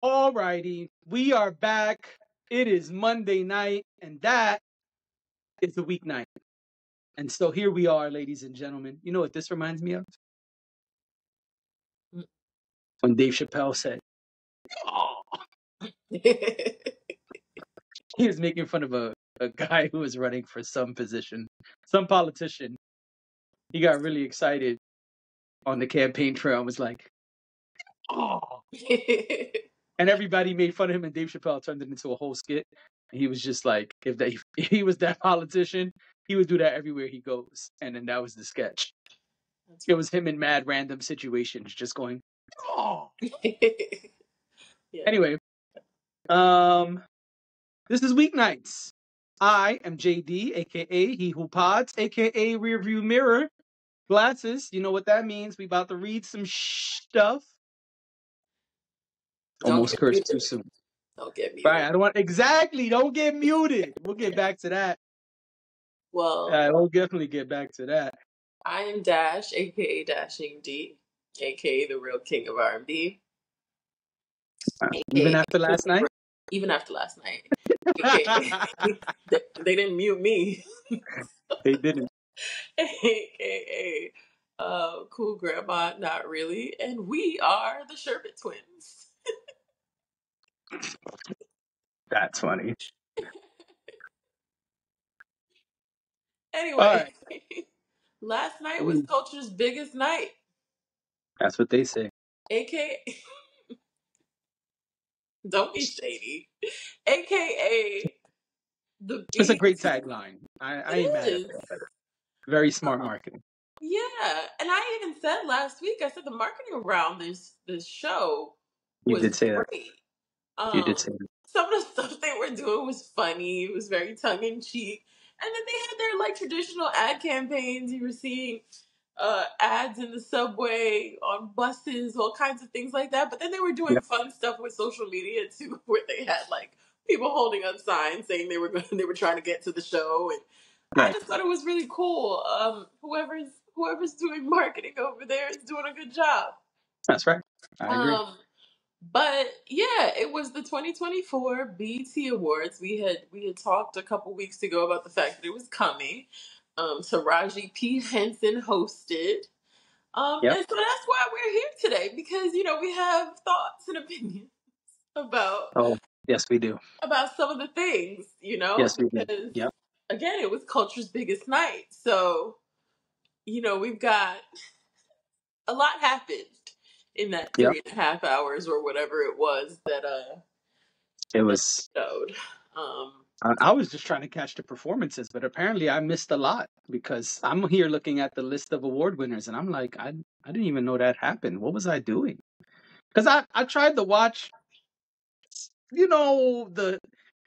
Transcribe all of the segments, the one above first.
All righty, we are back. It is Monday night, and that is the weeknight. And so here we are, ladies and gentlemen. You know what this reminds me of? Mm. When Dave Chappelle said, "Oh," he was making fun of a guy who was running for some position, some politician. He got really excited on the campaign trail and was like, "Oh," and everybody made fun of him. And Dave Chappelle turned it into a whole skit. And he was just like, if he was that politician, he would do that everywhere he goes. And then that was the sketch. It was him in mad random situations, just going, "Oh." Yeah. Anyway, this is Weeknights. I am JD, aka He Who Pods, aka Rearview Mirror Glasses. You know what that means? We about to read some stuff. Don't Almost get cursed too muted. soon. Don't get Right, muted. I don't want don't get muted. We'll get back to that. Well, We'll definitely get back to that. I am Dash, aka Dashing D, aka the real king of R&B, Even aka after last night. even after last night, aka they didn't mute me, They didn't. aka cool grandma, not really, and we are the Sherbet twins. That's funny. All Anyway, right. last night was culture's biggest night, That's what they say. aka don't be shady, aka the It's a great BET. tagline. I ain't It mad at is. that. Very smart marketing. Yeah, and I even said last week, I said the marketing around this show You was did say that. great. You did Um, say that. some of the stuff they were doing was funny. It was very tongue in cheek, and then they had their like traditional ad campaigns. You were seeing ads in the subway, on buses, all kinds of things like that. But then they were doing Yep. fun stuff with social media too, where they had like people holding up signs saying they were trying to get to the show, and I Right. just thought it was really cool. Whoever's doing marketing over there is doing a good job. That's right. I agree. But yeah, it was the 2024 BET Awards. We had talked a couple weeks ago about the fact that it was coming. Taraji P. Henson hosted. Yep. And so that's why we're here today, because we have thoughts and opinions about Oh, yes, we do. some of the things, Yes, we do. because Yep. again, it was culture's biggest night. So, we've got a lot happened in that Yep. 3.5 hours or whatever it was It that was. showed. Um, I was just trying to catch the performances, but apparently I missed a lot because I'm here looking at the list of award winners, and I'm like, I didn't even know that happened. What was I doing? Because I tried to watch, the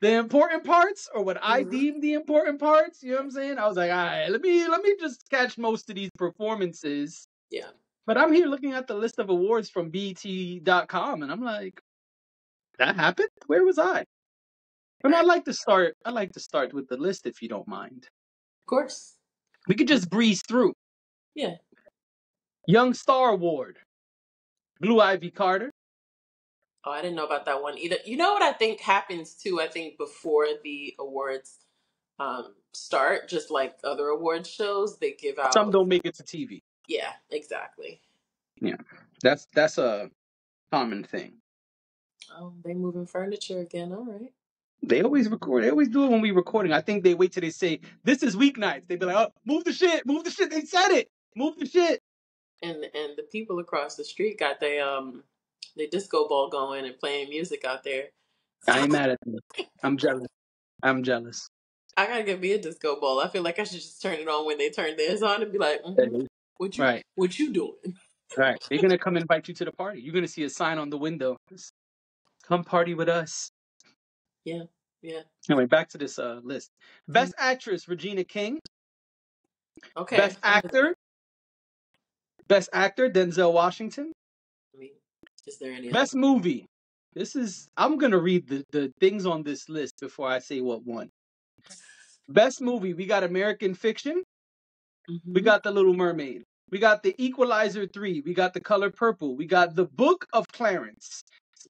important parts or what I mhm. deem the important parts. You know what I'm saying? I was like, all right, let me just catch most of these performances. Yeah, But I'm here looking at the list of awards from BT.com, and I'm like, that happened? Where was I? And right. I like to start with the list if you don't mind. Of course. We could just breeze through. Yeah. Young Star Award, Blue Ivy Carter. Oh, I didn't know about that one either. You know what I think happens too? I think before the awards start, just like other award shows, they give Some out. don't make it to TV. Yeah, exactly. Yeah, that's a common thing. Oh, they moving furniture again. All right. They always record. They always do it when we recording. I think they wait till they say this is weeknights. They be like, "Oh, move the shit, move the shit." They said it. Move the shit. And the people across the street got they disco ball going and playing music out there. I So ain't mad at them. I'm jealous. I'm jealous. I gotta get me a disco ball. I feel like I should just turn it on when they turn theirs on and be like, Right, what you doing? right. They're gonna come invite you to the party. You're gonna see a sign on the window. Come party with us. Yeah, yeah. Anyway, back to this list. Mm-hmm. Best actress Regina King. Okay. Best actor. Best actor Denzel Washington. I mean, is there any other? Best movie. I'm gonna read the things on this list before I say what won. Best movie, we got American Fiction, we Mm-hmm. got The Little Mermaid, we got The Equalizer 3, we got The Color Purple, we got The Book of Clarence,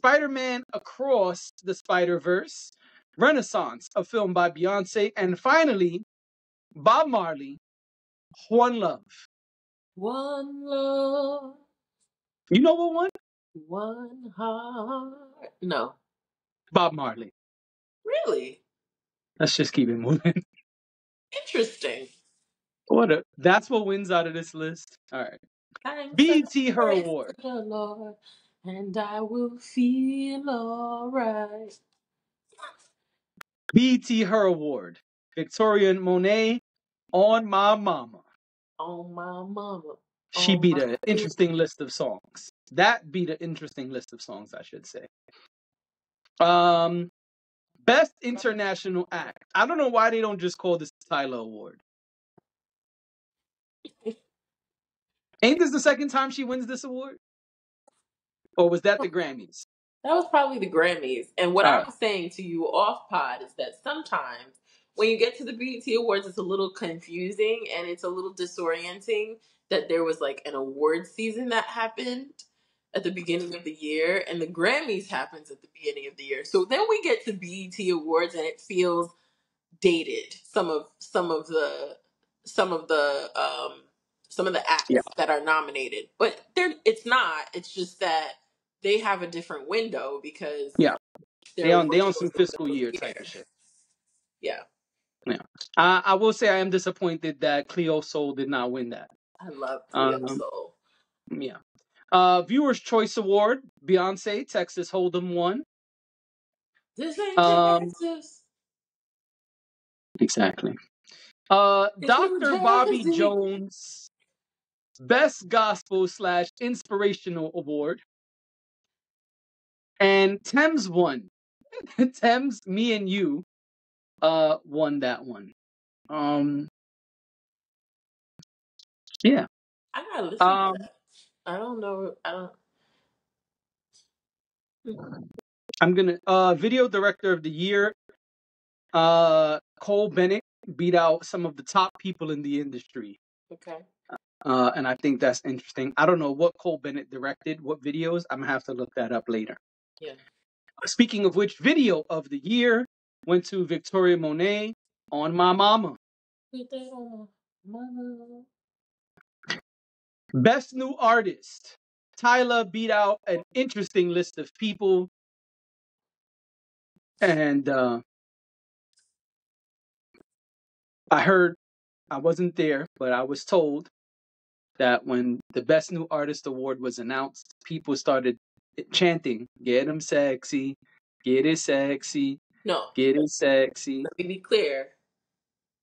Spider-Man Across the Spider-Verse, Renaissance, a film by Beyonce, and finally, Bob Marley, One Love. One love, You know what won? one heart. No. Bob Marley. Really? Let's just keep it moving. Interesting. That's what wins out of this list. All right. Thanks and BET Her praise Award. to the Lord, and I will feel alright. BET Her Award. Victoria Monet, On My Mama. On my mama, She on beat my an baby. interesting list of songs. That beat an interesting list of songs, I should say. Um, Best International Act. I don't know why they don't just call this the Tyler Award. Ain't this the second time she wins this award? Or was that the Grammys? That was probably the Grammys. And what All I right. was saying to you off pod is that sometimes when you get to the BET Awards, it's a little confusing and it's a little disorienting that there was like an award season that happened at the beginning of the year, and the Grammys happens at the beginning of the year. So then we get to BET Awards and it feels dated. Some of the Yeah. acts that are nominated, but it's not. It's just that they have a different window because Yeah. their They on awards some in the fiscal middle of year the type year. of shit. Yeah, Yeah. I will say I am disappointed that Cleo Soul did not win that. I love Cleo Um, Soul. yeah. Viewers Choice Award, Beyonce, Texas Hold'em won. This ain't Um, Texas. exactly. It's New Dr. Bobby Jersey. Jones, Best Gospel / Inspirational Award. And Thames won. Thames, Me and You, won that one. Yeah. I gotta listen to Um, that. I don't know. I don't. I'm gonna Video Director of the Year. Cole Bennett beat out some of the top people in the industry. Okay. And I think that's interesting. I don't know what Cole Bennett directed, what videos. I'm gonna have to look that up later. Yeah. Speaking of which, Video of the Year went to Victoria Monet, On My Mama. Put that on my mama. Best New Artist. Tyler beat out an interesting list of people. And I wasn't there, but I was told that when the Best New Artist Award was announced, people started chanting, "Get him sexy, get it sexy, No, get it sexy." let me be clear.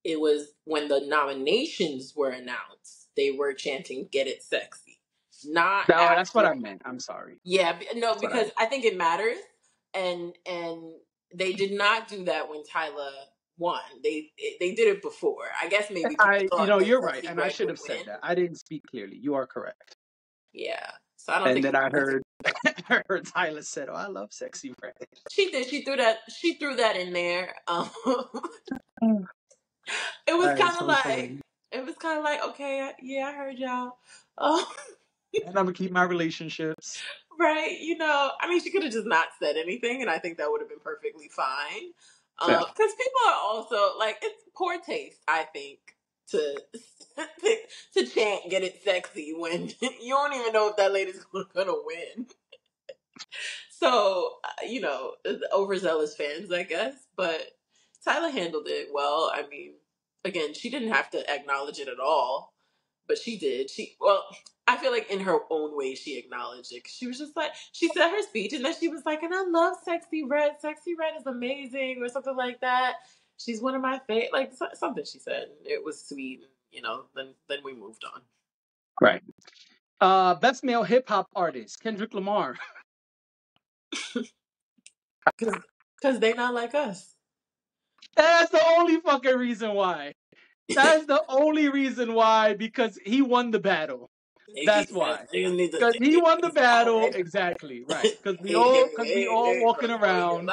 It was when the nominations were announced, they were chanting "Get It Sexy," not No, that's what after. I meant. I'm sorry. Yeah, no, That's what I because meant. I think it matters, and they did not do that when Tyler won. They did it before. I guess maybe people thought that You're right, Sexy and I Red should would have said win. that. I didn't speak clearly. You are correct. Yeah, so I don't And think then I it, heard, I heard Tyler said, "Oh, I love sexy red." she did. She threw that. She threw that in there. Mm. It was That is kind of so like funny. it was kind of like okay, yeah, I heard y'all. Oh, And I'm gonna keep my relationships. right. I mean, she could have just not said anything, and I think that would have been perfectly fine. Yeah. Because people are also like, it's poor taste, I think, to to chant "Get It Sexy" when you don't even know if that lady's gonna win. So, overzealous fans, I guess. But Tyler handled it well. I mean, again, she didn't have to acknowledge it at all, but she did. I feel like in her own way, she acknowledged it. 'Cause she was just like, she said her speech, and then she was like, and I love Sexy Red. Sexy Red is amazing, or something like that. She's one of my favorite, like something she said. It was sweet. Then we moved on. Right. Best Male Hip Hop Artist, Kendrick Lamar. Because they not like us. That's the only fucking reason why. That's the only reason why, because he won the battle. That's why. Niggas need to Because he won the own battle, it. exactly, right. Because we Hey, all hey, walking bro, around.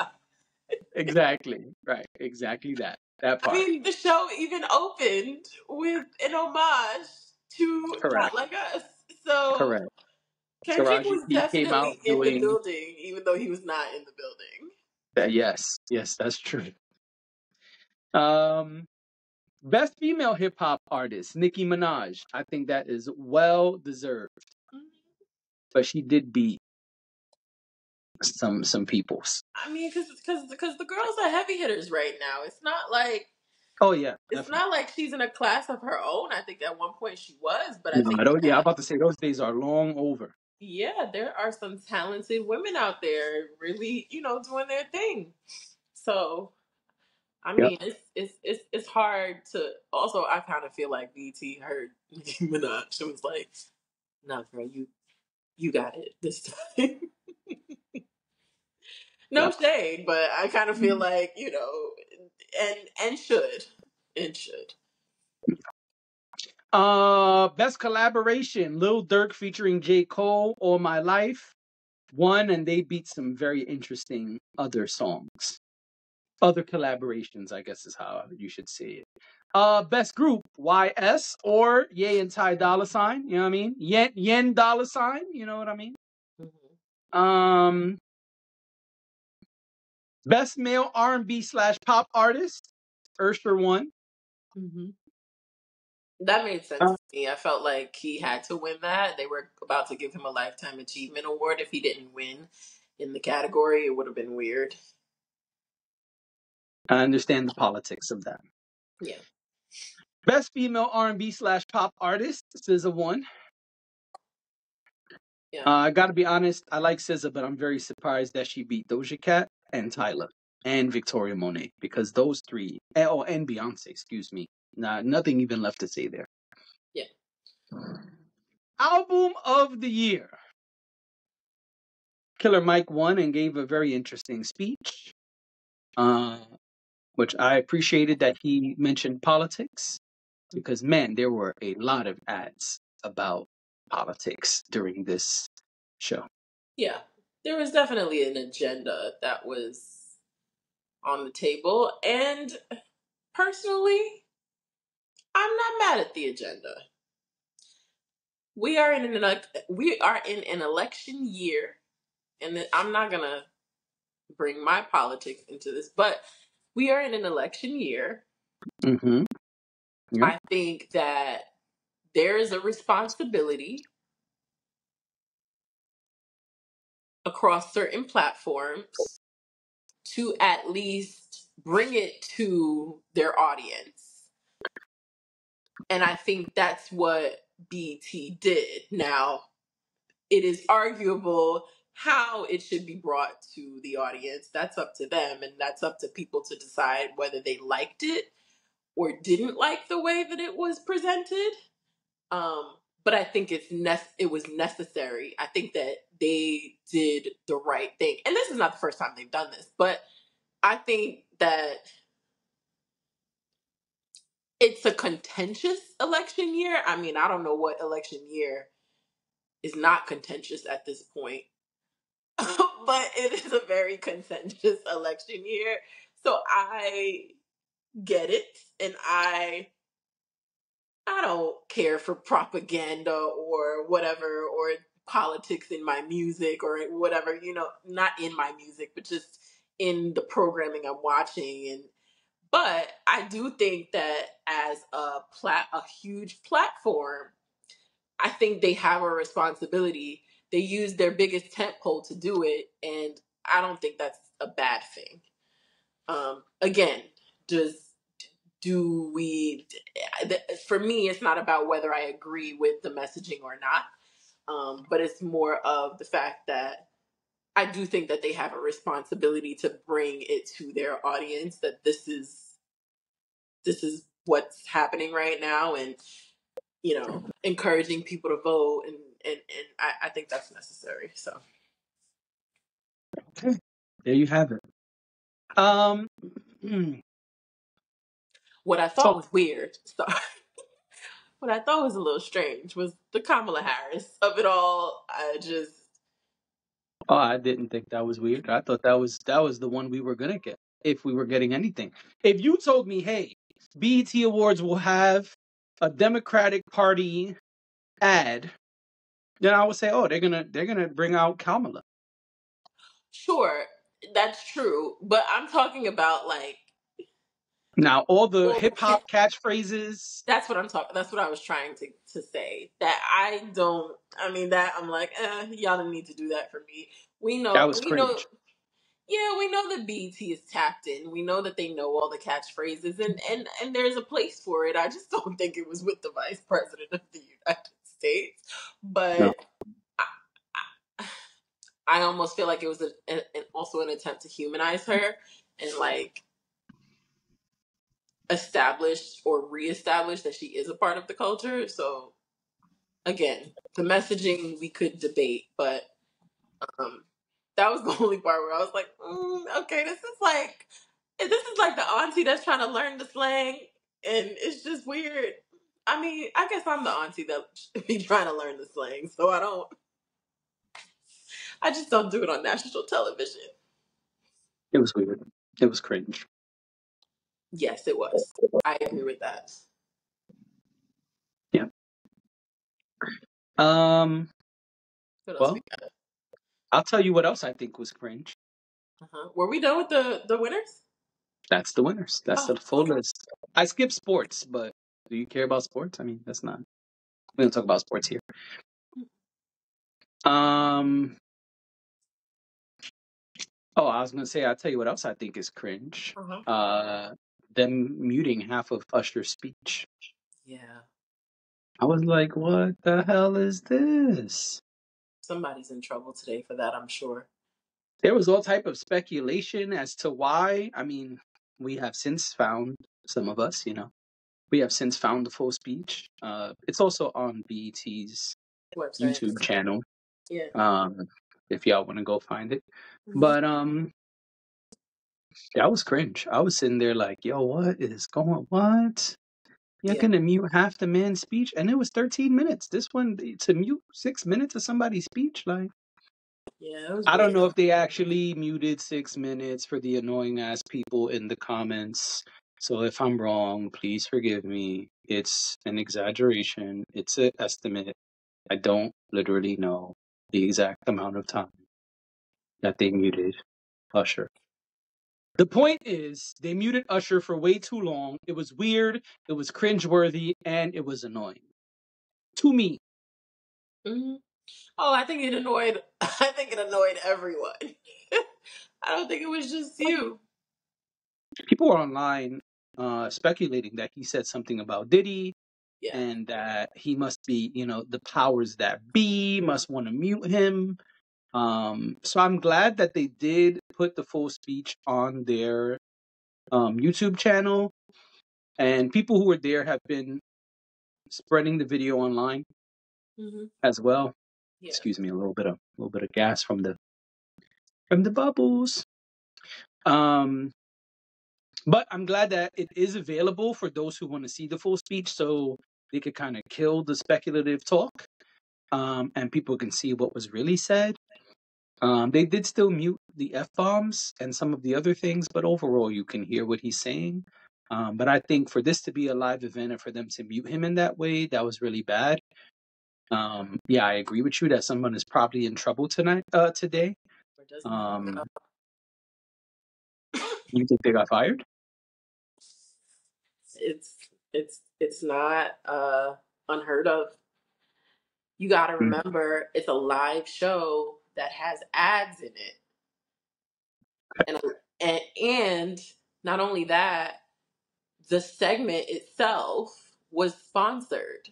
Exactly. Right. Exactly that. That I part. mean, the show even opened with an homage to Correct. Not Like Us. So, Correct. Kendrick Taraji was P came out definitely in the doing building, even though he was not in the building. that. Yes, yes, that's true. Um, Best female hip hop artist, Nicki Minaj. I think that is well deserved, but she did beat some peoples. I mean, because the girls are heavy hitters right now. Oh yeah, It's definitely. not like she's in a class of her own. I think at one point she was, but I No, think yeah, I'm now, about to say those days are long over. yeah, there are some talented women out there really, doing their thing. So I Yep. mean, it's hard to. Also, I kind of feel like BT heard Nicki Minaj and was like, "No, girl, you got it this time." No Yep. shade, but I kind of feel like and should and should. Best collaboration, Lil Durk featuring J. Cole, All My Life, won, and they beat some very interesting other songs. Other collaborations, I guess is how you should say it. Best group, YS or Ye and Ty Dollar Sign, you know what I mean? Yen Dollar Sign, you know what I mean? Mm-hmm. Um, Best male R&B slash pop artist, Usher won. Mm-hmm. That made sense Uh, to me. I felt like he had to win that. They were about to give him a Lifetime Achievement Award. If he didn't win in the category, it would have been weird. I understand the politics of that. Yeah. Best female R&B slash pop artist, SZA won. Yeah. I got to be honest, I like SZA, but I'm very surprised that she beat Doja Cat and Tyler and Victoria Monet because those three, and Beyonce, excuse me. Nah, nothing even left to say there. Yeah. Album of the year. Killer Mike won and gave a very interesting speech, uh, which I appreciated that he mentioned politics because, man, there were a lot of ads about politics during this show. Yeah. There was definitely an agenda that was on the table. And personally, I'm not mad at the agenda. We are in an election year, and I'm not gonna bring my politics into this, but we are in an election year. Mm-hmm. Yeah. I think that there is a responsibility across certain platforms to at least bring it to their audience. And I think that's what BT did. Now, it is arguable how it should be brought to the audience. That's up to them, and that's up to people to decide whether they liked it or didn't like the way that it was presented. But I think it was necessary. I think that they did the right thing. And this is not the first time they've done this, but I think that it's a contentious election year. I mean, I don't know what election year is not contentious at this point. But it is a very contentious election year. So I get it, and I don't care for propaganda or whatever, or politics in my music or whatever, not in my music, but just in the programming I'm watching. But I do think that as a huge platform, I think they have a responsibility. They use their biggest tentpole to do it, and I don't think that's a bad thing. Again, just do we for me it's not about whether I agree with the messaging or not, but it's more of the fact that I do think that they have a responsibility to bring it to their audience that this is what's happening right now, and encouraging people to vote, and I think that's necessary. So Okay. There you have it. Um, what I thought so, was weird, what I thought was a little strange was the Kamala Harris of it all. oh, I didn't think that was weird. I thought that was the one we were gonna get if we were getting anything. If you told me, hey, BET Awards will have a Democratic Party ad then I would say, oh, they're gonna bring out Kamala. Sure, that's true, but I'm talking about like, Now all the well, hip hop catchphrases, that's what I'm talking. That's what I was trying to say. That I don't. I mean, that I'm like, y'all don't need to do that for me. We know. that was We know. cringe. Yeah, we know that BT is tapped in. We know that they know all the catchphrases, and there's a place for it. I just don't think it was with the Vice President of the United States. No, But I almost feel like it was also an attempt to humanize her and like establish or reestablish that she is a part of the culture. So again, the messaging we could debate, but um, that was the only part where I was like, okay, this is like the auntie that's trying to learn the slang, and it's just weird. I mean, I guess I'm the auntie that be trying to learn the slang, so I just don't do it on national television. it was weird. It was cringe. Yes, it was. I agree with that. Yeah. Um. What else we Well, got? I'll tell you what else I think was cringe. Were we done with the winners? That's the winners. That's Oh, the full okay. list. I skipped sports, but do you care about sports? I mean, that's not. We don't talk about sports here. Um. Oh, I was gonna say. I'll tell you what else I think is cringe. Uh-huh. Uh, them muting half of Usher's speech. Yeah, I was like, what the hell is this? somebody's in trouble today for that, I'm sure. There was all type of speculation as to why. I mean, we have since found, some of us, we have since found the full speech. It's also on BET's Website. YouTube channel. Yeah. Um, if y'all want to go find it. Hmm. But that was cringe. I was sitting there like, yo, what is going? What? You're Yeah. gonna mute half the man's speech, and it was 13 minutes. This one to mute 6 minutes of somebody's speech, like. Yeah, it was I don't weird. know if they actually muted 6 minutes for the annoying ass people in the comments. So if I'm wrong, please forgive me. It's an exaggeration. It's an estimate. I don't literally know the exact amount of time that they muted Usher. The point is, they muted Usher for way too long. It was weird, it was cringeworthy, and it was annoying. To me. Hmm. Oh, I think it annoyed. I think it annoyed everyone. I don't think it was just you. People were online speculating that he said something about Diddy, Yeah. and that he must be, the powers that be must want to mute him. So I'm glad that they did put the full speech on their YouTube channel, and people who were there have been spreading the video online Hmm. as well. Yeah. Excuse me, a little bit of gas from the bubbles. Um, but I'm glad that it is available for those who want to see the full speech, so they could kind of kill the speculative talk, and people can see what was really said. They did still mute the F bombs and some of the other things, but overall you can hear what he's saying. But I think for this to be a live event and for them to mute him in that way, that was really bad. Yeah, I agree with you that someone is probably in trouble today. Or doesn't have a Um, job. you think they got fired? It's not unheard of. You got to Mm. remember, it's a live show that has ads in it, and and not only that, the segment itself was sponsored.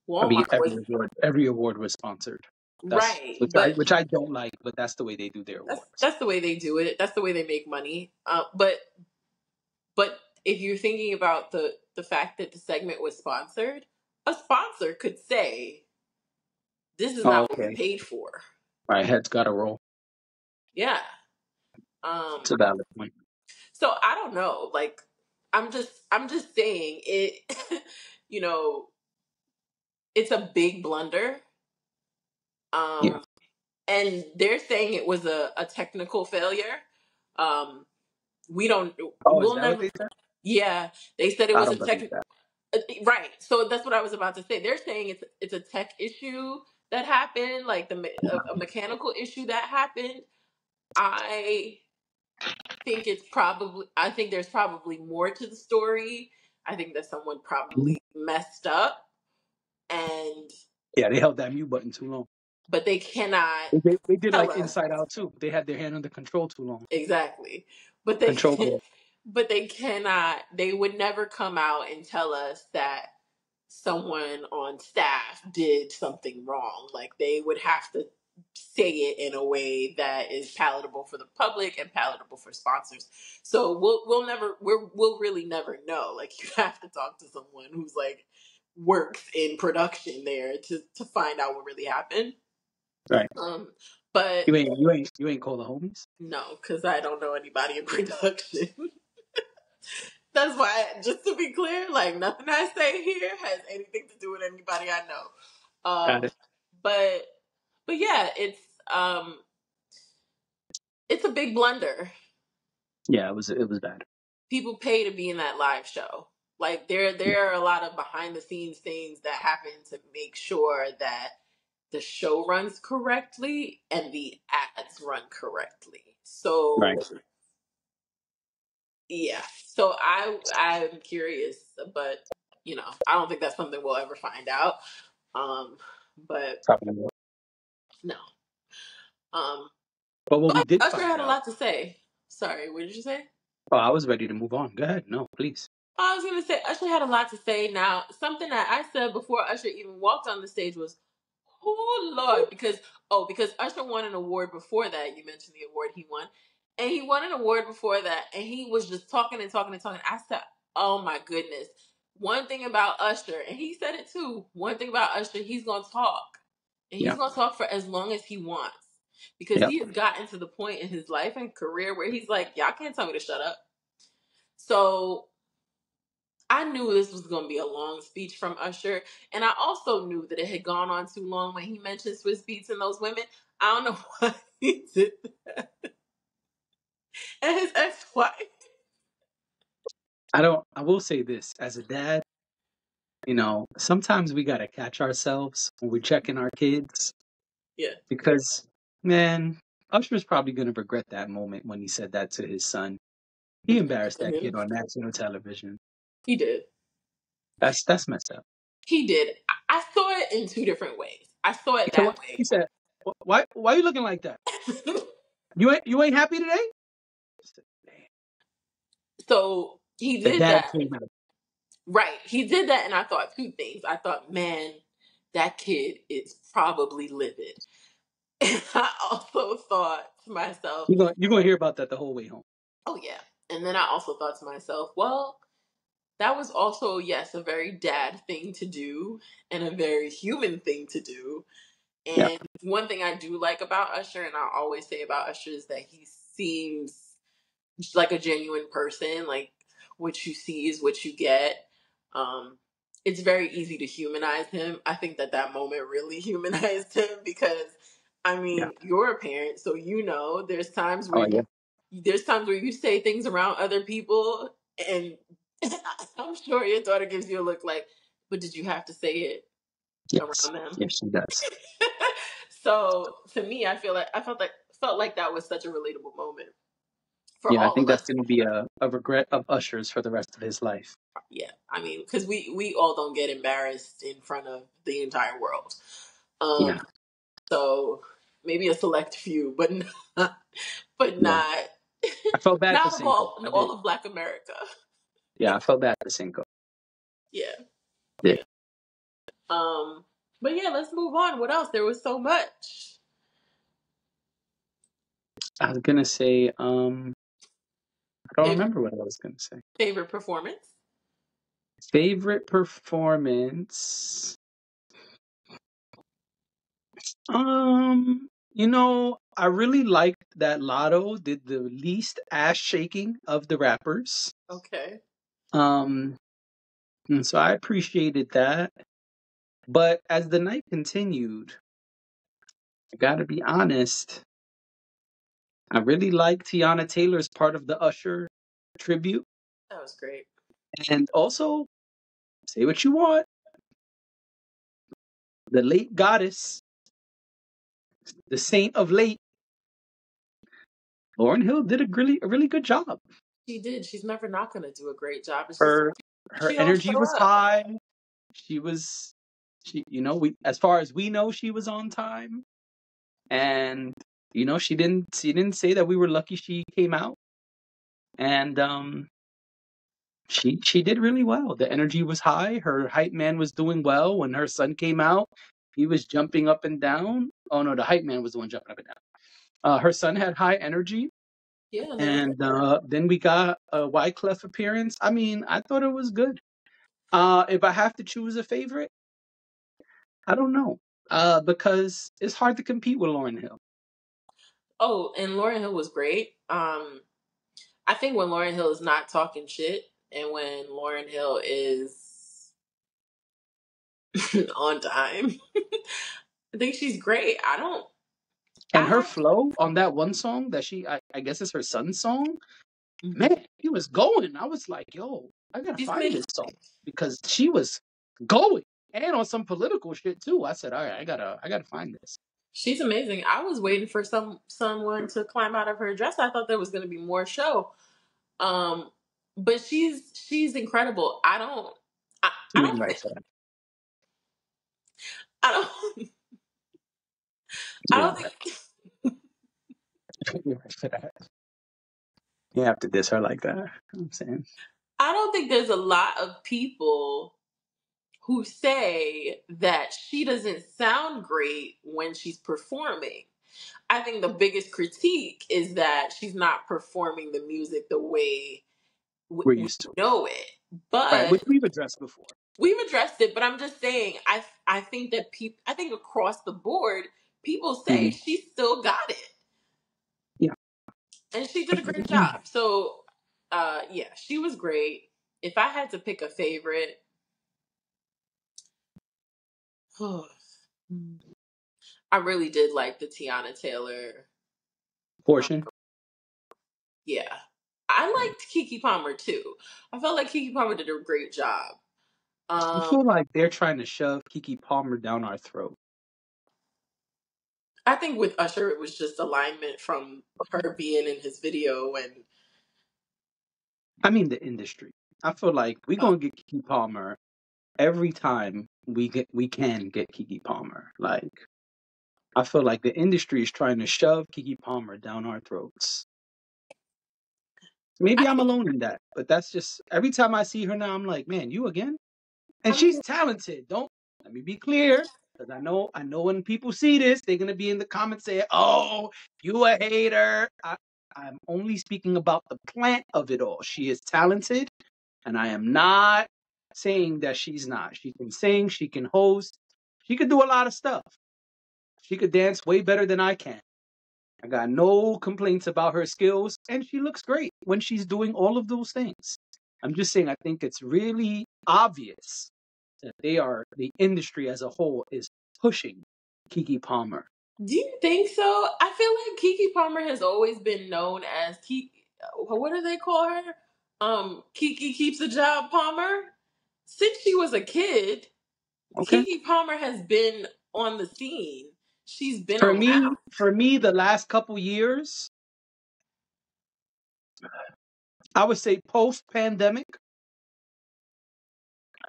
I mean, Walmart was every award was sponsored. That's right, which I but which I don't like, but that's the way they do their awards. that's the way they do it. That's the way they make money. But if you're thinking about the fact that the segment was sponsored, a sponsor could say, "This is Oh, not what we okay. paid for." My head's got to roll. Yeah. It's a valid point. So I don't know. Like, I'm just saying it. You know, it's a big blunder. Yeah. Um, and they're saying it was a technical failure. Um, we don't. Oh, is We'll that what never. they said? Yeah, they said it I was a don't believe tech. that. Right. So that's what I was about to say. They're saying it's a tech issue that happened, like a mechanical issue that happened, I I think there's probably more to the story. I think that someone Mhm. probably messed up, and Yeah, they held that mute button too long. but they cannot They did tell like us Inside Out too. They had their hand on the control too long. exactly. But Control board. but they cannot. They would never come out and tell us that someone on staff did something wrong. Like they would have to say it in a way that is palatable for the public and palatable for sponsors. So we'll really never know. Like you have to talk to someone who's like works in production there to find out what really happened. Right. But You ain't call the homies. no, because I don't know anybody in production. That's why, just to be clear, like nothing I say here has anything to do with anybody I know. Got it. But yeah, it's a big blunder. Yeah, it was bad. People pay to be in that live show. Like there are a lot of behind the scenes things that happen to make sure that the show runs correctly and the ads run correctly. So Right. yeah. So I'm curious, but I don't think that's something we'll ever find out. But Probably not. no. Um, But what we but did Usher find had a out. lot to say. Sorry, what did you say? Oh, I was ready to move on. Go ahead. No, please. I was gonna say Usher had a lot to say. Now, something that I said before Usher even walked on the stage was, "Oh Lord," because Usher won an award before that. You mentioned the award he won, and he won an award before that, and he was just talking and talking and talking. I said, "Oh my goodness." One thing about Usher, and he said it too. One thing about Usher, he's gonna talk, and he's Yeah. gonna talk for as long as he wants, because Yep. he has gotten to the point in his life and career where he's like, "Y'all can't tell me to shut up." So I knew this was going to be a long speech from Usher, and I also knew that it had gone on too long when he mentioned Swiss Beats and those women. I don't know why he did that. And his ex-wife. I will say this as a dad, sometimes we gotta catch ourselves when we're checking our kids Yeah. because, man, Usher's probably gonna regret that moment when he said that to his son. He embarrassed that kid on national television. He did. That's messed up. He did. I saw it in two different ways. I saw He it said, what? that He way. said, why are you looking like that? You ain't happy today? I said, "Damn." So he The did dad that. came out. Right. He did that, and I thought two things. I thought, man, that kid is probably livid. And I also thought to myself, You're gonna hear about that the whole way home. oh yeah. And then I also thought to myself, well, that was also, yes, a very dad thing to do and a very human thing to do. Yeah, And one thing I do like about Usher, and I always say about Usher, is that he seems like a genuine person. Like what you see is what you get. Um, it's very easy to humanize him. I think that moment really humanized him because, I yeah. mean, you're a parent, so there's times where Oh yeah. you say things around other people, and I'm sure your daughter gives you a look like, but did you have to say it Yes. around them? Yes, she does. So to me, I felt like that was such a relatable moment for Yeah, I all think of that's us. gonna be a regret of Usher's for the rest of his life. Yeah, I mean, because we all don't get embarrassed in front of the entire world. Um, Yeah, so maybe a select few, but not, but yeah. not I felt bad for not of Cinco. I did. all of Black America. Yeah, I felt bad for Cinco. Yeah, I yeah. did. But yeah, let's move on. What else? There was so much. I was gonna say, I don't Favorite remember what I was gonna say. favorite performance. Favorite performance. I really liked that Lotto did the least ass shaking of the rappers. Okay, Um, and so I appreciated that. But as the night continued, I gotta be honest, I really liked Tiana Taylor's part of the Usher tribute. that was great. And also, say what you want, the late goddess. the saint of late, Lauryn Hill did a really good job. She did. She's never not going to do a great job. It's just Her she don't energy show was up. high. She was we as far as we know, she was on time. And she didn't say that we were lucky she came out. And she did really well. The energy was high. Her hype man was doing well. When her son came out, he was jumping up and down. Oh no, the hype man was the one jumping up and down. Her son had high energy. Yeah, they were. And then we got a Wyclef appearance. I mean, I thought it was good. If I have to choose a favorite, I don't know. Because it's hard to compete with Lauryn Hill. Oh, and Lauryn Hill was great. I think when Lauryn Hill is not talking shit, and when Lauryn Hill is on time, I think she's great. And I her have. flow on that one song that I guess it's her son's song, Mhm. man, he was going. I was like, yo, I gotta She's find this amazing. song because she was going and on some political shit too. I said, all right, I gotta find this. She's amazing. I was waiting for someone to climb out of her dress. I thought there was going to be more show. Um, but she's incredible. I You ain't don't right think for that. I don't I You don't ain't think right. You ain't right for that. You have to diss her like that. You know what I'm saying. I don't think there's a lot of people who say that she doesn't sound great when she's performing. I think the biggest critique is that she's not performing the music the way We're we used to it. know it. Right, But which we've addressed before. we've addressed it, but I'm just saying, I think that I think across the board, people say Mhm. she still got it, Yeah. and she did a great job. So, yeah, she was great. If I had to pick a favorite, I really did like the Tiana Taylor. Uh, Portion. yeah, I liked Keke Palmer too. I felt like Keke Palmer did a great job. I Um, feel like they're trying to shove Keke Palmer down our throat. I think with Usher, it was just alignment from her being in his video and. I mean the industry. I feel like we're gonna get Keke Palmer every time we can get Keke Palmer. Like I feel like the industry is trying to shove Keke Palmer down our throats. Maybe I'm alone in that, but that's just every time I see her now, I'm like, man, you again? And I she's mean, talented. Don't let me be clear, because I know when people see this, they're gonna be in the comments saying, "Oh, you a hater." I'm only speaking about the plant of it all. She is talented, and I am not saying that she's not. She can sing, she can host, she could do a lot of stuff. She could dance way better than I can. I got no complaints about her skills, and she looks great when she's doing all of those things. I'm just saying, I think it's really obvious that the industry as a whole is pushing Keke Palmer. do you think so? I feel like Keke Palmer has always been known as Kiki. What do they call her? Kiki keeps a job Palmer. Since she was a kid, Okay. Keke Palmer has been on the scene. She's been For around. me, the last couple years, I would say post pandemic,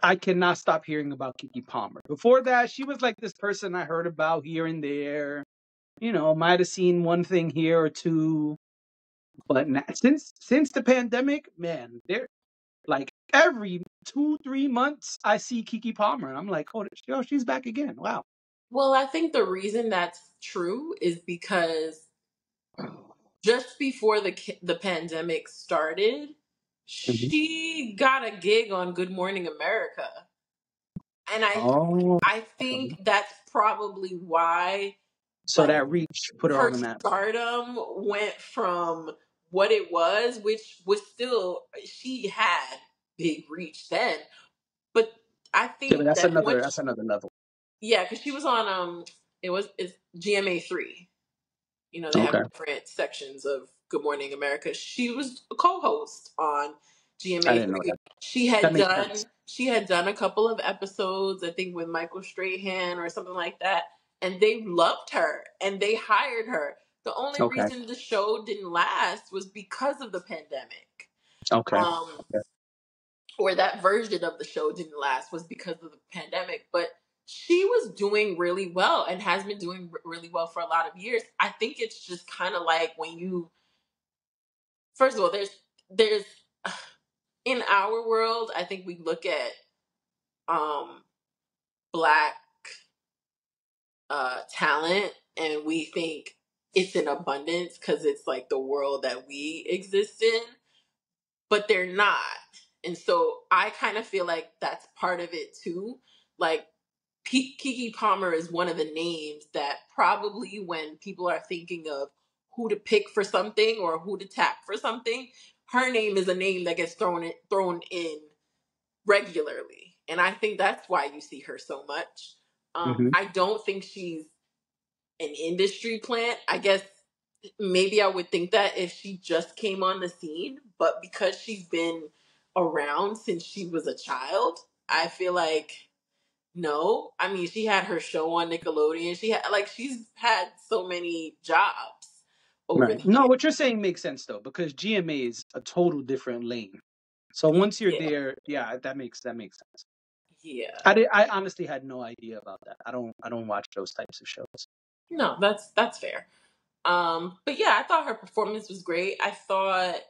I cannot stop hearing about Keke Palmer. Before that, she was like this person I heard about here and there. Might have seen one thing here or two. But since the pandemic, man, they're like every 2-3 months I see Keke Palmer, and I'm like, oh, she's back again. Wow. Well, I think the reason that's true is because just before the pandemic started, Mhm. she got a gig on Good Morning America. And Oh, I think that's probably why so like that reach put her her on the map. stardom went from what it was, which was still she had big reach then. But I Yeah, but think that that's another level. yeah, because she was on it's GMA3. They have Okay, different sections of Good Morning America. She was a co-host on I didn't know GMA3. that. That makes sense. She had done a couple of episodes, I think with Michael Strahan or something like that. and they loved her and they hired her. The only Okay. reason the show didn't last was because of the pandemic. Okay. Um, or that version of the show didn't last was because of the pandemic. But she was doing really well and has been doing really well for a lot of years. I think it's just kind of like when you, first of all, there's in our world, I think we look at um black talent and we think it's in abundance because it's like the world that we exist in, but they're not. And so I kind of feel like that's part of it too. Like Keke Palmer is one of the names that probably when people are thinking of who to pick for something or who to tap for something, her name is a name that gets thrown in regularly. And I think that's why you see her so much. Hmm. I don't think she's an industry plant. I guess maybe I would think that if she just came on the scene, but because she's been around since she was a child, I feel like no. I mean, she had her show on Nickelodeon. She's had so many jobs over Right. the No, years. what you're saying makes sense though, because GMA is a total different lane. So once you're Yeah, there, yeah, that makes sense. yeah. I honestly had no idea about that. I don't watch those types of shows. No, that's fair. But yeah, I thought her performance was great. I thought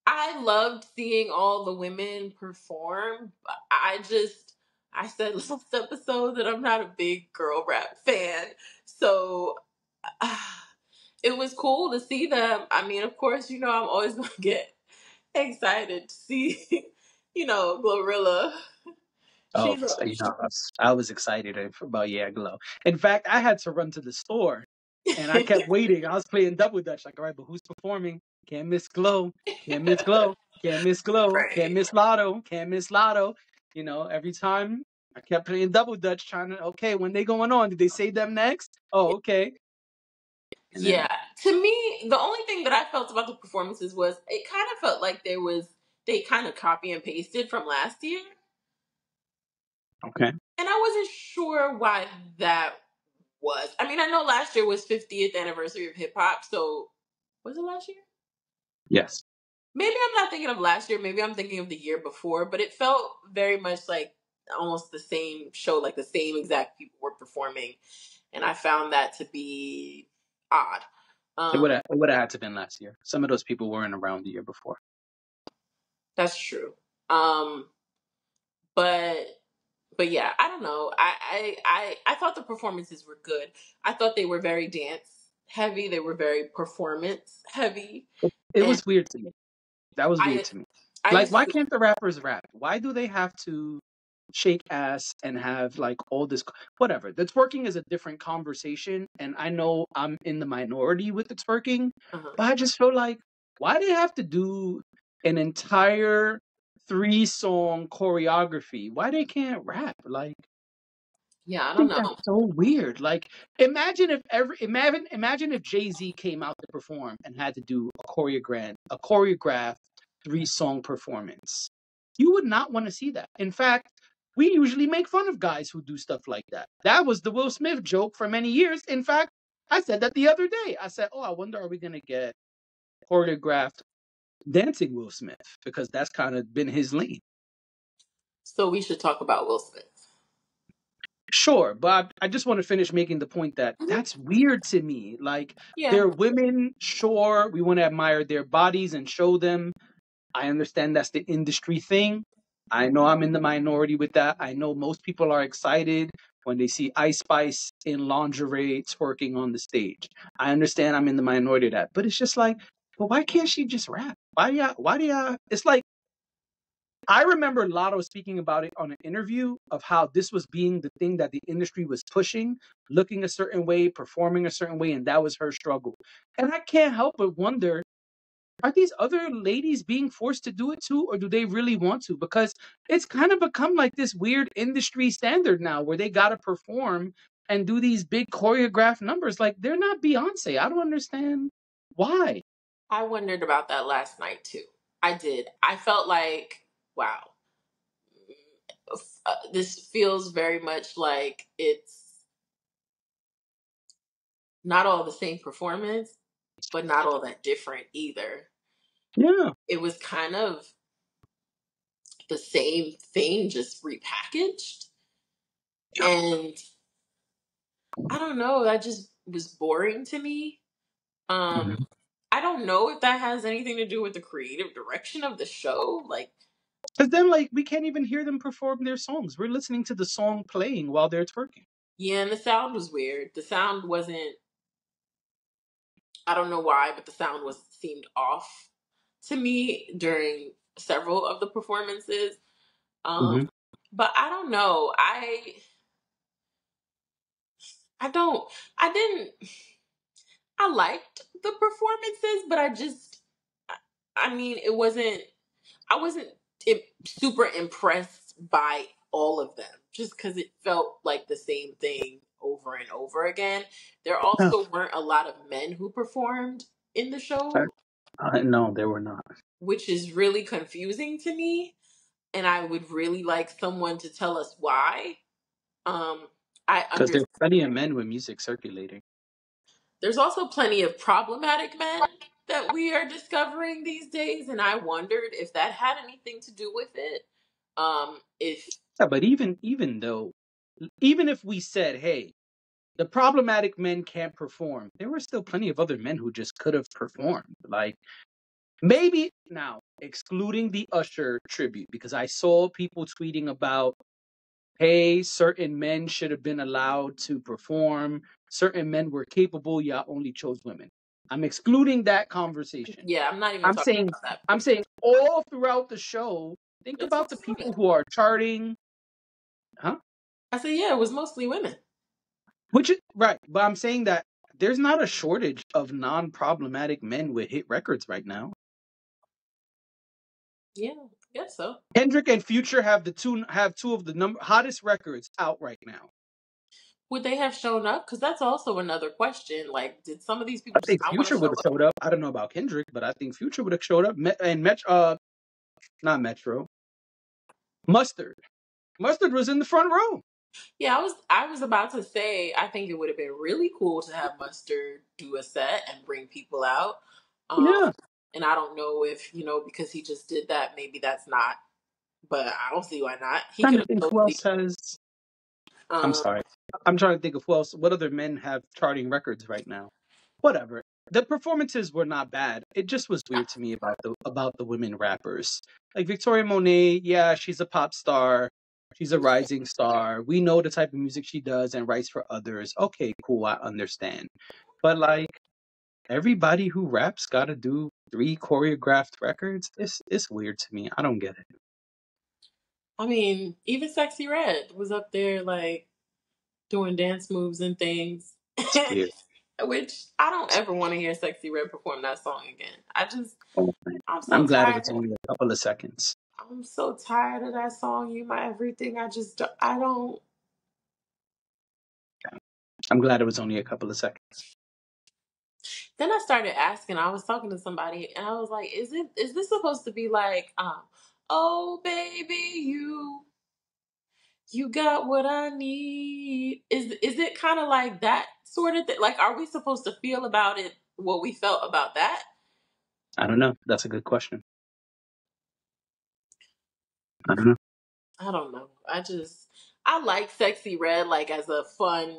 I loved seeing all the women perform. I said last episode that I'm not a big girl rap fan. So uh, it was cool to see them. I mean, of course, I'm always going to get excited to see, Glorilla. Oh, She's so, I was excited about Yeah Glow. In fact, I had to run to the store, and I kept waiting. I was playing double dutch, like, all right, but who's performing? Can't miss Glow. Can't miss Glow. Can't miss Glow. Can't right. miss Lotto. Can't miss Lotto. Every time I kept playing double dutch, trying to. Okay, when they going on? Did they say them next? Oh, okay. And Yeah. then To me, the only thing that I felt about the performances was it kind of felt like they kind of copy and pasted from last year. okay, And I wasn't sure why that was. I mean, I know last year was 50th anniversary of hip hop, so was it last year? yes. Maybe I'm not thinking of last year, maybe I'm thinking of the year before, but it felt very much like almost the same show, like the same exact people were performing, and I found that to be odd. It would have Um, it would have had to been last year. Some of those people weren't around the year before. that's true. Um, but but yeah, I don't know. I thought the performances were good. I thought they were very dance heavy. They were very performance heavy, It and was weird to me. That was weird I to me. I Like, used why to. can't the rappers rap? Why do they have to shake ass and have like all this whatever? The twerking is a different conversation, and I know I'm in the minority with the twerking, Uh-huh. but I just feel like why they have to do an entire 3-song choreography? Why they can't rap? Like, Yeah, I I don't think that's know. so weird. Like, imagine if Jay-Z came out to perform and had to do a choreographed 3-song performance. You would not want to see that. In fact, we usually make fun of guys who do stuff like that. That was the Will Smith joke for many years. In fact, I said that the other day. I said, "Oh, I wonder are we gonna get choreographed dancing Will Smith because that's kind of been his lane." So we should talk about Will Smith. Sure, but I just want to finish making the point that Mhm. that's weird to me. Like, Yeah. they're women, sure, we want to admire their bodies and show them. I understand that's the industry thing. I know I'm in the minority with that. I know most people are excited when they see Ice Spice in lingerie twerking on the stage. I understand I'm in the minority of that. But it's just like, but why can't she just rap? Why do y'all? It's like, I remember Lotto speaking about it on an interview of how this was being the thing that the industry was pushing, looking a certain way, performing a certain way, and that was her struggle. And I can't help but wonder, are these other ladies being forced to do it too, or do they really want to? Because it's kind of become like this weird industry standard now where they got to perform and do these big choreographed numbers. Like, they're not Beyonce. I don't understand why. I wondered about that last night too. I did. I felt like, wow, this feels very much like it's not all the same performance, but not all that different either. Yeah. It was kind of the same thing, just repackaged. And I don't know, that just was boring to me. Um, Mhm. I don't know if that has anything to do with the creative direction of the show. Like, Because then, like, we can't even hear them perform their songs. We're listening to the song playing while they're twerking. yeah, and the sound was weird. The sound wasn't, I don't know why, but the sound was seemed off to me during several of the performances. Um, Hmm. but I don't know. I don't I didn't I liked the performances, but I mean, I wasn't super impressed by all of them just because it felt like the same thing over and over again. There No, also weren't a lot of men who performed in the show, no, they were not. which is really confusing to me. And I would really like someone to tell us why. Um, I Because under there's plenty of men with music circulating. There's also plenty of problematic men that we are discovering these days, and I wondered if that had anything to do with it. If Yeah, but even if we said, hey, the problematic men can't perform, there were still plenty of other men who just could have performed. Like, maybe now, excluding the Usher tribute, because I saw people tweeting about, hey, certain men should have been allowed to perform. Certain men were capable, y'all only chose women. I'm excluding that conversation. yeah, I'm not even I'm talking saying about that I'm saying all throughout the show, think It's about the mostly people women. who are charting, huh? I said, yeah, it was mostly women. Which is right, but I'm saying that there's not a shortage of non-problematic men with hit records right now. Yeah, I guess so. Kendrick and Future have two of the hottest records out right now. Would they have shown up? Because that's also another question. Like, did some of these I people just think not want to Future would show have up? showed up. I don't know about Kendrick, but I think Future would have showed up. And not Metro, Mustard. Mustard was in the front row. Yeah, I was about to say I think it would have been really cool to have Mustard do a set and bring people out. Um, Yeah. and I don't know if, because he just did that, maybe that's not, but I don't see why not. He Trying could to have think who totally else has. I'm um sorry. I'm trying to think of who else. What other men have charting records right now? Whatever. The performances were not bad. It just was weird to me about the women rappers. Like Victoria Monet, yeah, she's a pop star. She's a rising star. We know the type of music she does and writes for others. Okay, cool, I understand. But like everybody who raps got to do three choreographed records. It's weird to me. I don't get it. I mean, even Sexy Red was up there like doing dance moves and things. It's weird. Which I don't ever want to hear Sexy Red perform that song again. Oh, I'm so I'm glad it was tired. only a couple of seconds. I'm so tired of that song. You my everything. I don't. I'm glad it was only a couple of seconds. Then I started asking. I was talking to somebody, and I was like, Is this supposed to be like, oh baby, you got what I need? Is it kind of like that sort of thing? Like, are we supposed to feel about it what we felt about that? I don't know. That's a good question. I don't know. I don't know. I like Sexy Red like as a fun,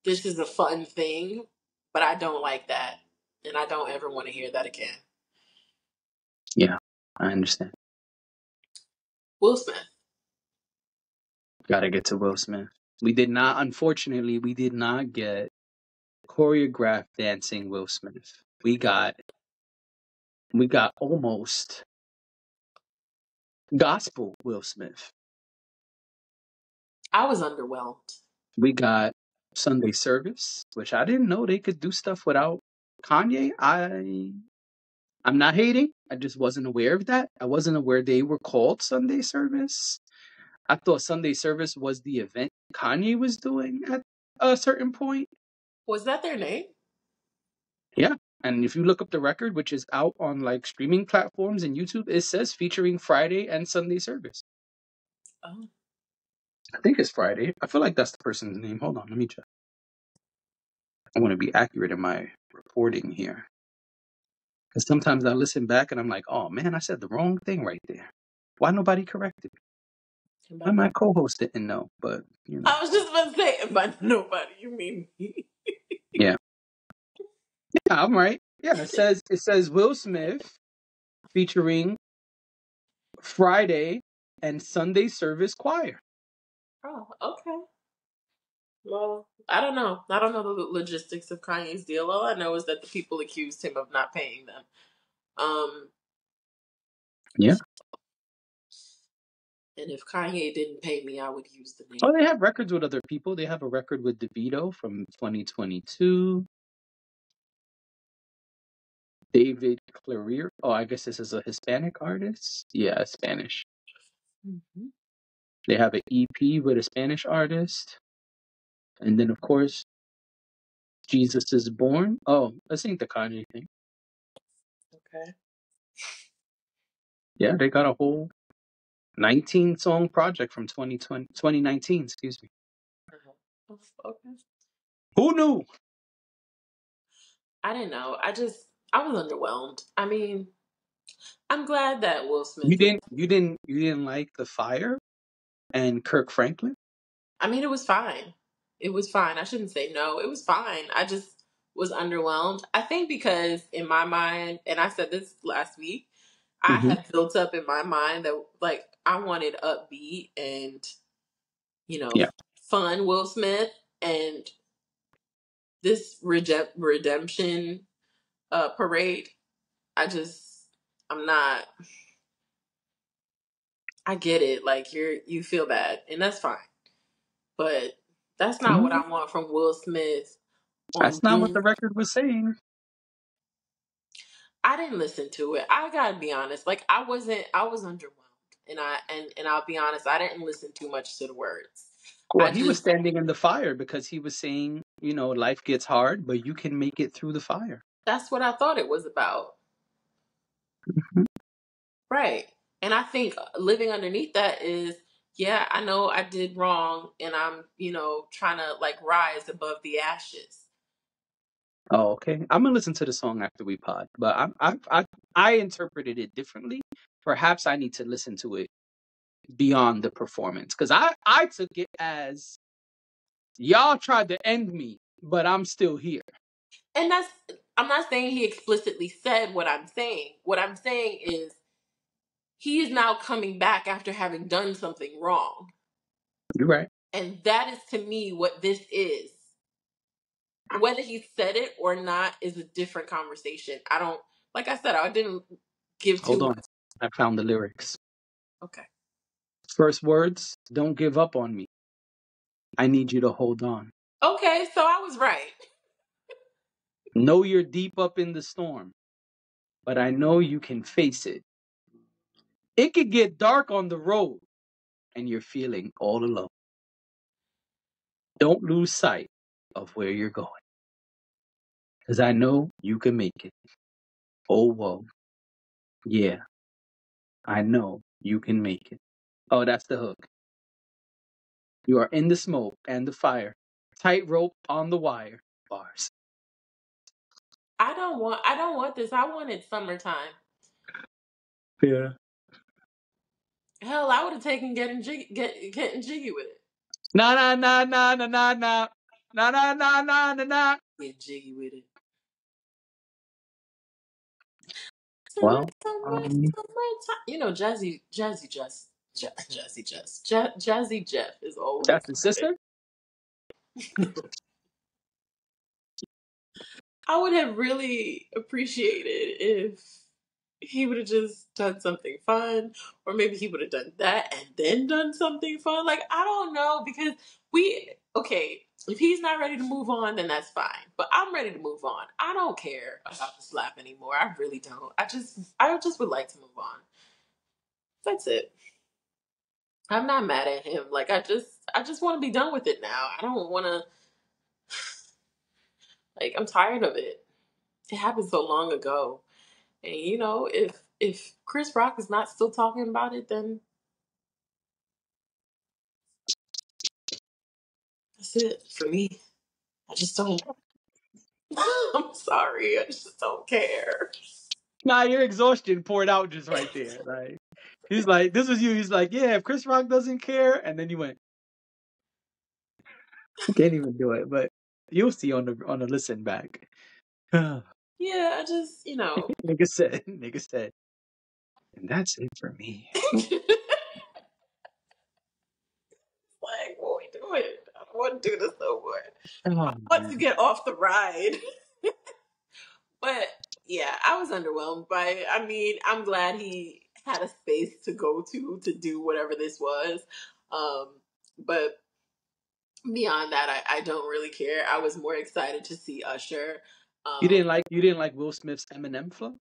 this is a fun thing, but I don't like that, and I don't ever want to hear that again. Yeah, I understand. Will Smith. Gotta get to Will Smith. Unfortunately, we did not get choreographed dancing Will Smith. We got almost gospel Will Smith. I was underwhelmed. We got Sunday service, which I didn't know they could do stuff without Kanye. I'm not hating. I just wasn't aware of that. I wasn't aware they were called Sunday service. I thought Sunday service was the event Kanye was doing at a certain point. Was that their name? Yeah. And if you look up the record, which is out on like streaming platforms and YouTube, it says featuring Friday and Sunday service. Oh. I think it's Friday. I feel like that's the person's name. Hold on, let me check. I want to be accurate in my reporting here. Because sometimes I listen back and I'm like, oh man, I said the wrong thing right there. Why nobody corrected me? And Why by my no, co-host didn't know? But I was just about to say, and by nobody, you mean me. yeah, yeah, I'm right. Yeah, it says Will Smith featuring Friday and Sunday Service Choir. Oh, okay. Well, I don't know. I don't know the logistics of Kanye's deal. All I know is that the people accused him of not paying them. Um, Yeah. and if Kanye didn't pay me, I would use the name. Oh, they have records with other people. They have a record with DeVito from 2022. David Clarier. Oh, I guess this is a Hispanic artist. Yeah, Spanish. Mm-hmm. They have an EP with a Spanish artist. And then, of course, Jesus is Born. Oh, this ain't the Kanye thing. Okay. Yeah, they got a whole 19-song project from 2019, excuse me. Oh, okay. Who knew? I didn't know. I was underwhelmed. I mean, I'm glad that Will You Smith is. didn't you didn't you didn't like The Fire and Kirk Franklin? I mean, it was fine. It was fine. I shouldn't say no. It was fine. I just was underwhelmed. I think because in my mind, and I said this last week, I Hmm. had built up in my mind that like I wanted upbeat and Yeah. fun Will Smith, and this redemption parade. I just I'm not. I get it. Like you feel bad, and that's fine. But that's not what Mhm. I want from Will Smith on That's not what Doom. the record was saying. I didn't listen to it. I gotta be honest. Like I wasn't. I was underwhelmed, and I'll be honest. I didn't listen too much to the words. Well, I he was just standing in the fire because he was saying, life gets hard, but you can make it through the fire. that's what I thought it was about. Mhm. Right. And I think living underneath that is, yeah, I know I did wrong, and I'm trying to like rise above the ashes. Oh, okay. I'm gonna listen to the song after we pod, but I interpreted it differently. Perhaps I need to listen to it beyond the performance because I took it as y'all tried to end me, but I'm still here. And I'm not saying he explicitly said what I'm saying. What I'm saying is he is now coming back after having done something wrong. You're right. And that is to me what this is. Whether he said it or not is a different conversation. I don't, like I said, I didn't give too Hold on. much. I found the lyrics. Okay. First words, don't give up on me. I need you to hold on. Okay, so I was right. Know you're deep up in the storm, but I know you can face it. It could get dark on the road and you're feeling all alone. Don't lose sight of where you're going because I know you can make it. Oh, whoa. Yeah, I know you can make it. Oh, that's the hook. You are in the smoke and the fire. Tightrope on the wire. Bars. I don't want this. I wanted summertime. Yeah. Hell, I would have taken getting jiggy with it. Na na na na na na na. Na na na na na na. Get jiggy with it. Well, Summertime. Jazzy Jeff is always that's the right. sister? I would have really appreciated if he would have just done something fun, or maybe he would have done that and then done something fun. Like, I don't know, because okay, if he's not ready to move on, then that's fine. But I'm ready to move on. I don't care about the slap anymore. I really don't. I just would like to move on. That's it. I'm not mad at him. Like, I just want to be done with it now. I don't want to, like, I'm tired of it. It happened so long ago. And if Chris Rock is not still talking about it, then that's it for me. I just don't. I'm sorry, I just don't care. Nah, your exhaustion poured out just right there. Like he's like, this was you. He's like, yeah, if Chris Rock doesn't care, and then you went, can't even do it. But you'll see on the listen back. Nigga Yeah, I just, nigga said, and that's it for me. like, what we doing? I don't want to do this no more. Oh, I want to man. get off the ride. But yeah, I was underwhelmed by it. I mean, I'm glad he had a space to go to do whatever this was. But beyond that, I don't really care. I was more excited to see Usher. Um, You didn't like Will Smith's Eminem flow?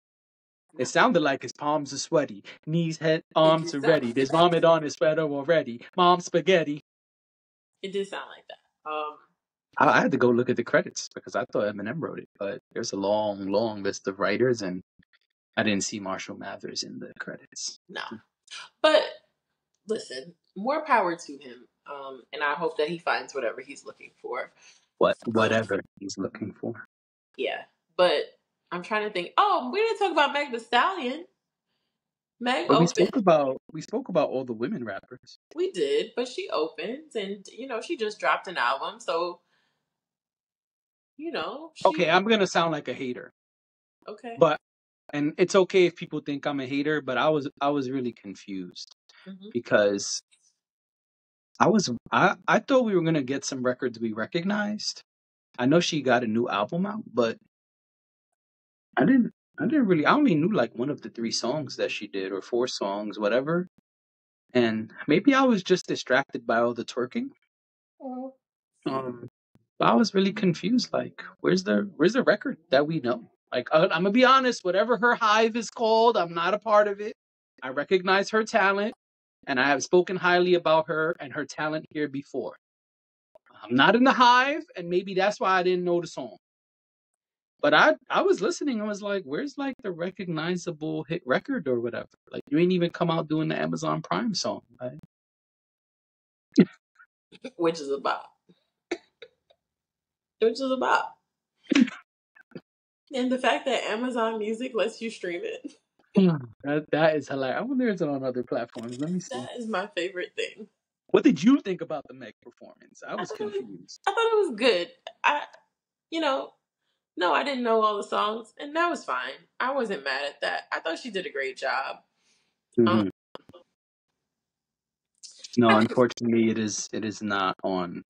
It no, sounded like his palms are sweaty, knees, head, it did arms are sound ready. There's vomit on his sweater already. Mom spaghetti. it did sound like that. I had to go look at the credits because I thought Eminem wrote it, but there's a long, long list of writers, and I didn't see Marshall Mathers in the credits. No, but listen, more power to him. And I hope that he finds whatever he's looking for. Um, Whatever he's looking for. yeah, but I'm trying to think. Oh, we didn't talk about Meg the Stallion. Meg But opened. we spoke about all the women rappers. We did, but she opened, and she just dropped an album, so Okay, she I'm gonna sound like a hater, okay. but and it's okay if people think I'm a hater, but I was really confused Hmm. because I thought we were gonna get some records we recognized. I know she got a new album out, but I didn't I didn't really I only knew like one of the three songs that she did or four songs, whatever. And maybe I was just distracted by all the twerking. Um but I was really confused. Like, where's the record that we know? Like, I'm gonna be honest. Whatever her hive is called, I'm not a part of it. I recognize her talent, and I have spoken highly about her and her talent here before. I'm not in the hive, and maybe that's why I didn't know the song. But I was listening. I was like, where's like the recognizable hit record or whatever? Like, you ain't even come out doing the Amazon Prime song. Right? Which is about, which is about, and the fact that Amazon Music lets you stream it. That is hilarious. I wonder if it's on other platforms. Let me see. That is my favorite thing. What did you think about the Meg performance? I I was thought it was, confused. I thought it was good. I, you know, no, I didn't know all the songs, and that was fine. I wasn't mad at that. I thought she did a great job. Um, Hmm. I No, think unfortunately, it is not on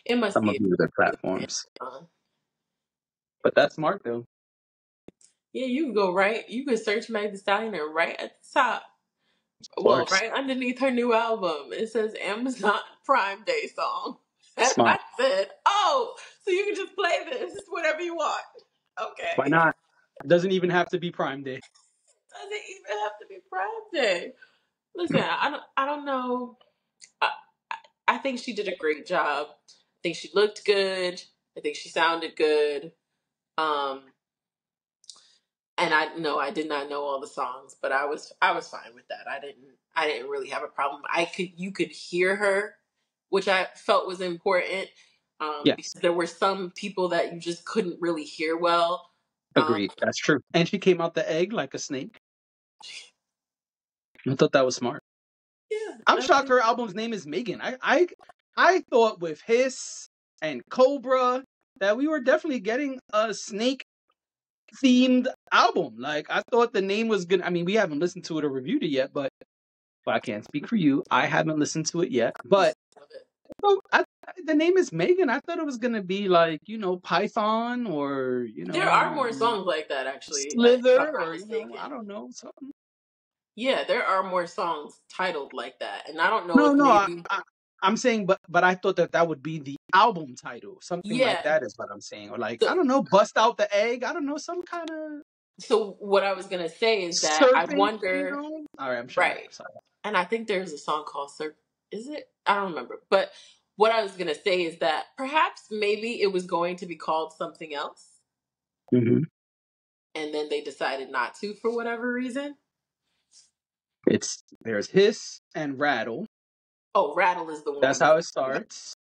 it must some of be. the other platforms. But that's smart though. Yeah, you can go right. You can search Meg Thee Stallion and right at the top. Of Well, course, right underneath her new album, it says Amazon Prime Day song. And smart. I said, "Oh, so you can just play this whenever you want." Why Okay, not? It doesn't even have to be Prime Day. doesn't even have to be Prime Day. Listen, I don't know. I, I think she did a great job. I think she looked good. I think she sounded good. Um, and I did not know all the songs, but I was fine with that. I didn't really have a problem. You could hear her, which I felt was important. Because Yes, there were some people that you just couldn't really hear well. Um, agreed. That's true. And she came out the egg like a snake. I thought that was smart. yeah, I'm shocked her album's name is Megan. I thought with Hiss and Cobra that we were definitely getting a snake themed album. Like, I thought the name was gonna. I mean, we haven't listened to it or reviewed it yet, but well, I can't speak for you. I haven't listened to it yet, but love it. well, the name is Megan. I thought it was gonna be like, Python or There are more songs like that actually, if I'm Slither not or I mistaken. don't know, something. Yeah, there are more songs titled like that, and I don't know No, if no, maybe I'm saying, but I thought that would be the album title, something like yeah. that is what I'm saying, or like, I So don't know, bust out the egg. I don't know, some kind of so what I was gonna say is that I serpent. wonder, All right, I'm shut up. right? Sorry. And I think there's a song called "Sir." Is it? I don't remember. But what I was gonna say is that perhaps maybe it was going to be called something else, Hmm. and then they decided not to for whatever reason. There's hiss and rattle. Oh, "Rattle" is the That's one. how it starts.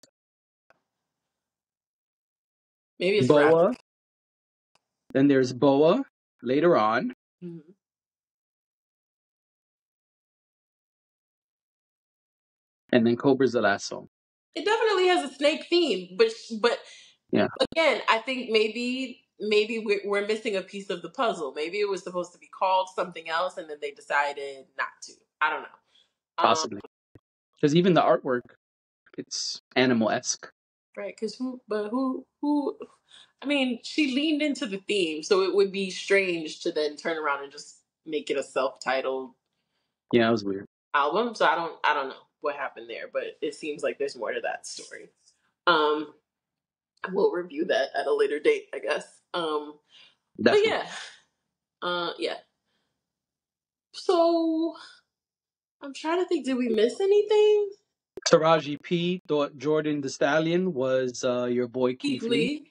Maybe it's rap. Boa. Then there's Boa later on. Mhm. And then Cobra's the last song. It definitely has a snake theme, but Yeah, again, I think maybe we're missing a piece of the puzzle. Maybe it was supposed to be called something else, and then they decided not to. I don't know. possibly. Because even the artwork, it's animal esque. Right? Because who? I mean, she leaned into the theme, so it would be strange to then turn around and just make it a self-titled Yeah, it was weird. album. So I don't know what happened there, but it seems like there's more to that story. Um, we'll review that at a later date, I guess. But Definitely. yeah, yeah. So I'm trying to think. Did we miss anything? Taraji P thought Jordan the Stallion was your boy Keith Keith Lee. Lee.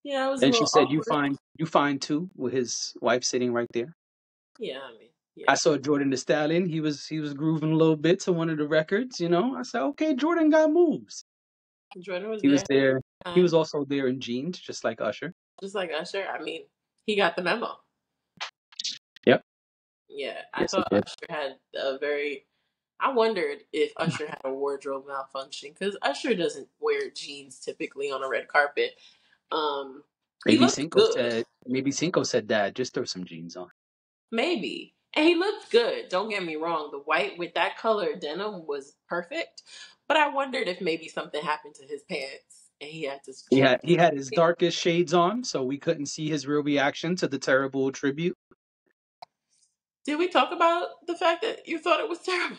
Yeah, it was a And she little said, awkward. you fine too, with his wife sitting right there. Yeah, I mean, I yeah. saw Jordan the Stallion. He was grooving a little bit to one of the records. I said, okay, Jordan got moves. Jordan was He was there. there. He was Time. also there in jeans, just like Usher. Just like Usher. I mean, he got the memo. Yep. Yeah, I Yes, he thought did. Usher had a very. I wondered if Usher had a wardrobe malfunction because Usher doesn't wear jeans typically on a red carpet. He looked good, Maybe Cinco said, Dad, just throw some jeans on. maybe, and he looked good. Don't get me wrong; the white with that color denim was perfect. But I wondered if maybe something happened to his pants and he had to change. He had his darkest shades on, so we couldn't see his real reaction to the terrible tribute. Did we talk about the fact that you thought it was terrible?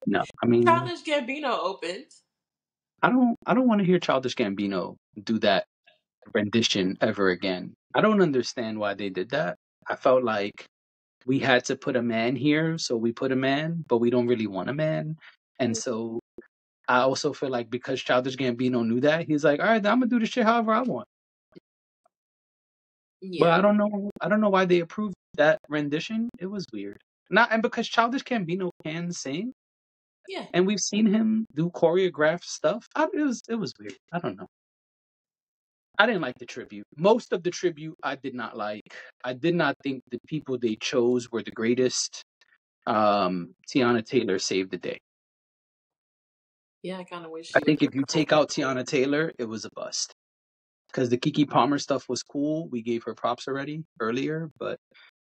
No, I mean, Childish Gambino opened. I don't want to hear Childish Gambino do that rendition ever again. I don't understand why they did that. I felt like we had to put a man here, so we put a man, but we don't really want a man. And so I also feel like because Childish Gambino knew that, he's like, all right, I'm gonna do the shit however I want. But Yeah, I don't know why they approved that rendition. It was weird. Not and because Childish Gambino can sing, yeah, and we've seen him do choreographed stuff. It was weird. I don't know. I didn't like the tribute. Most of the tribute I did not like. I did not think the people they chose were the greatest. Tiana Taylor saved the day. yeah. I kind of wish I she would think if you have come take out Tiana Taylor, it was a bust. Because the Kiki Palmer stuff was cool. We gave her props already earlier, but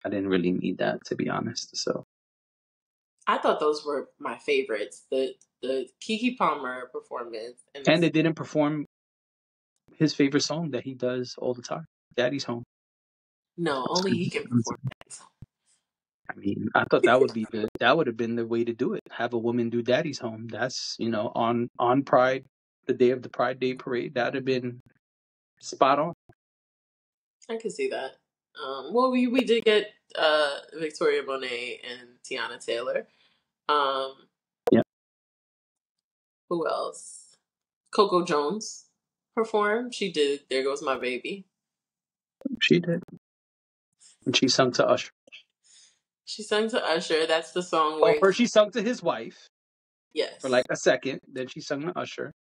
I didn't really need that to be honest. So I thought those were my favorites. The Kiki Palmer performance and and they didn't perform his favorite song that he does all the time, "Daddy's Home." no, only he can perform that song. I mean, I thought that would be that would have been the way to do it. Have a woman do Daddy's Home. That's on Pride, the day of the Pride Day parade. That'd have been spot on. I can see that. Well, we did get Victoria Monet and Tiana Taylor. Um, Yeah, who else? Coco Jones performed. She did "There Goes My Baby." she did, and she sung to Usher. She sang to Usher. That's the song Well, where first she sung to his wife for yes. like a second. Then she sung to Usher.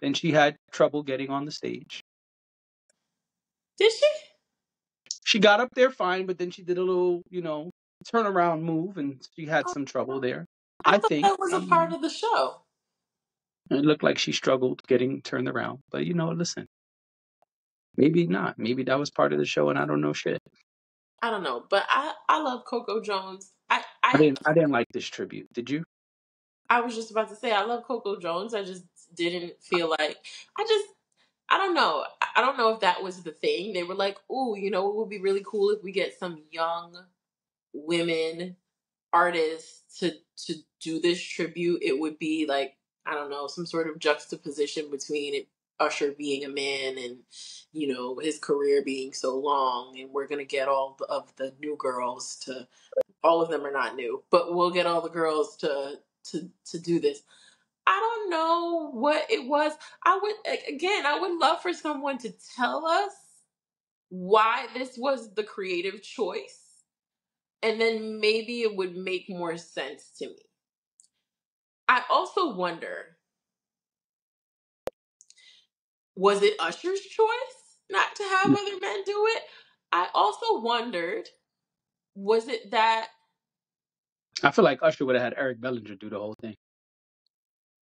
Then she had trouble getting on the stage. Did she? She got up there fine, but then she did a little, turnaround move, and she had I, some trouble there. I I thought think. that was a part of the show. It looked like she struggled getting turned around. But listen, maybe not. Maybe that was part of the show, and I don't know shit. I don't know, but I love Coco Jones. I I didn't like this tribute. Did you? I was just about to say I love Coco Jones. I just didn't feel like I just I don't know. I don't know if that was the thing. They were like, "Ooh, it would be really cool if we get some young women artists to do this tribute." It would be like, I don't know, some sort of juxtaposition between Usher being a man and his career being so long, and we're gonna get of the new girls to. All of them are not new, but we'll get all the girls to do this. I don't know what it was. I would love for someone to tell us why this was the creative choice, and then maybe it would make more sense to me. I also wonder, was it Usher's choice? not to have other men do it. I also wondered, was it that, I feel like Usher would have had Eric Bellinger do the whole thing.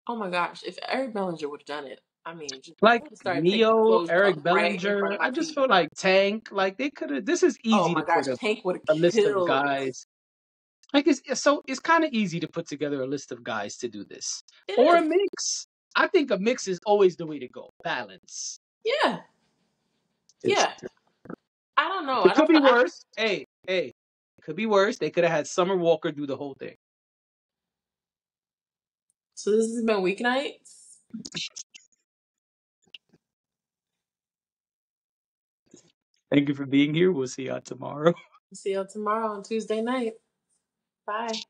oh my gosh, if Eric Bellinger would have done it, I mean, just Like started taking Neo, clothes off Eric right in front Bellinger. of my I just feet. feel like Tank. Like they could have. This is Oh easy my to gosh, put Tank would a have list of killed. guys. Like it's kind of easy to put together a list of guys to do this, It or a is. mix. I think a mix is always the way to go. Balance. Yeah. It's Yeah. I don't know. It I could don't be feel. worse. Hey, it could be worse. They could have had Summer Walker do the whole thing. So this has been Weeknights. Thank you for being here. We'll see y'all tomorrow. See y'all tomorrow on Tuesday night. Bye.